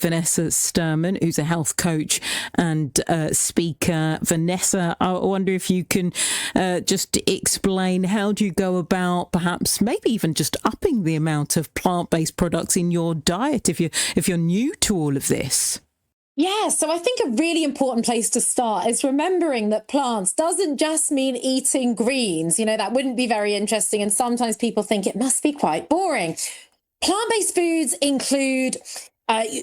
Vanessa Sturman, who's a health coach and speaker. Vanessa, I wonder if you can just explain, how do you go about perhaps maybe even just upping the amount of plant-based products in your diet if you're new to all of this? Yeah, so I think a really important place to start is remembering that plants doesn't just mean eating greens. You know, that wouldn't be very interesting. And sometimes people think it must be quite boring. Plant-based foods include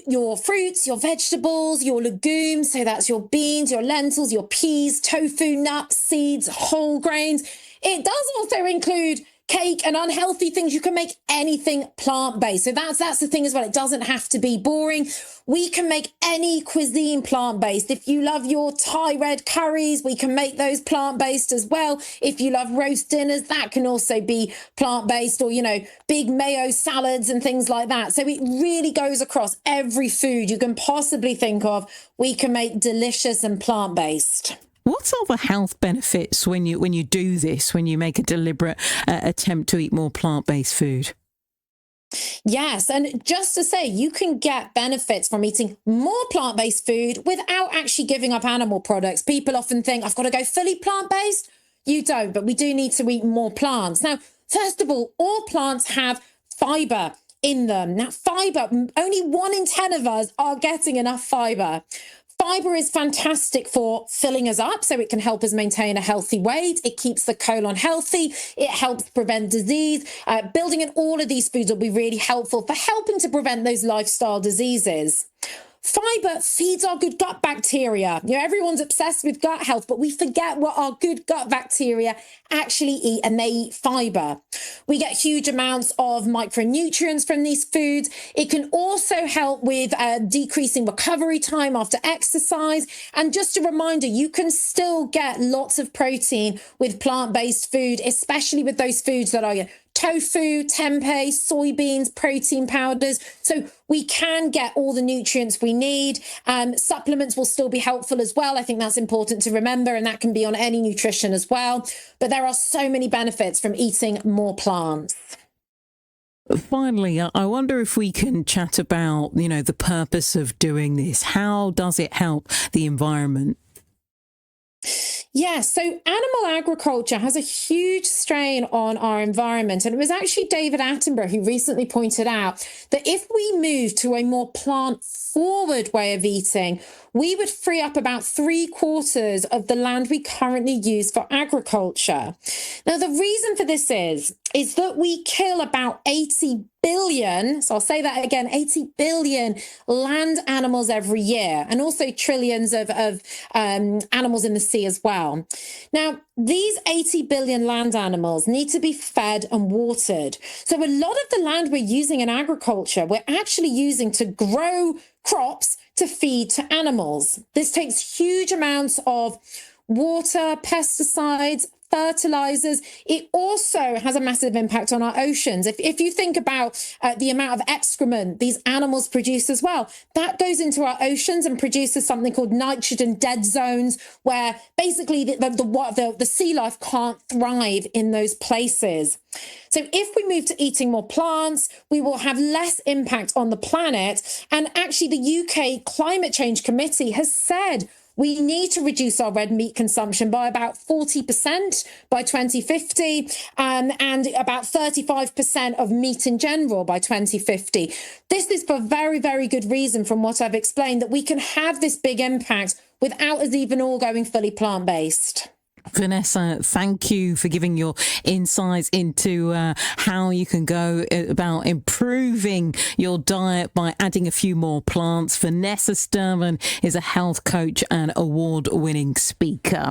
your fruits, your vegetables, your legumes. So that's your beans, your lentils, your peas, tofu, nuts, seeds, whole grains. It does also include cake and unhealthy things. You can make anything plant-based. So that's the thing as well. It doesn't have to be boring. We can make any cuisine plant-based. If you love your Thai red curries, we can make those plant-based as well. If you love roast dinners, that can also be plant-based, or, you know, big mayo salads and things like that. So it really goes across every food you can possibly think of. We can make delicious and plant-based. What are the health benefits when you do this, when you make a deliberate attempt to eat more plant-based food? Yes, and just to say, you can get benefits from eating more plant-based food without actually giving up animal products. People often think, I've got to go fully plant-based. You don't, but we do need to eat more plants. Now, first of all plants have fiber in them. Now, fiber, only 1 in 10 of us are getting enough fiber. Fiber is fantastic for filling us up, so it can help us maintain a healthy weight. It keeps the colon healthy. It helps prevent disease. Building in all of these foods will be really helpful for helping to prevent those lifestyle diseases. Fiber feeds our good gut bacteria. You know, everyone's obsessed with gut health, but we forget what our good gut bacteria actually eat, and they eat fiber. We get huge amounts of micronutrients from these foods. It can also help with decreasing recovery time after exercise. And just a reminder, you can still get lots of protein with plant-based food, especially with those foods that are tofu, tempeh, soybeans, protein powders. So we can get all the nutrients we need. Supplements will still be helpful as well. I think that's important to remember, and that can be on any nutrition as well. But there are so many benefits from eating more plants. Finally, I wonder if we can chat about, the purpose of doing this. How does it help the environment? Yeah, so animal agriculture has a huge strain on our environment. And it was actually David Attenborough who recently pointed out that if we move to a more plant-forward way of eating, we would free up about 3/4 of the land we currently use for agriculture. Now, the reason for this is that we kill about 80 billion, so I'll say that again, 80 billion land animals every year, and also trillions of animals in the sea as well. Now, these 80 billion land animals need to be fed and watered. So a lot of the land we're using in agriculture, we're actually using to grow crops to feed to animals. This takes huge amounts of water, pesticides, fertilizers. It also has a massive impact on our oceans. If you think about the amount of excrement these animals produce as well, that goes into our oceans and produces something called nitrogen dead zones, where basically the sea life can't thrive in those places. So if we move to eating more plants, we will have less impact on the planet. And actually, the UK Climate Change Committee has said we need to reduce our red meat consumption by about 40% by 2050, and about 35% of meat in general by 2050. This is for very, very good reason, from what I've explained, that we can have this big impact without us even all going fully plant-based. Vanessa, thank you for giving your insights into how you can go about improving your diet by adding a few more plants. Vanessa Sturman is a health coach and award-winning speaker.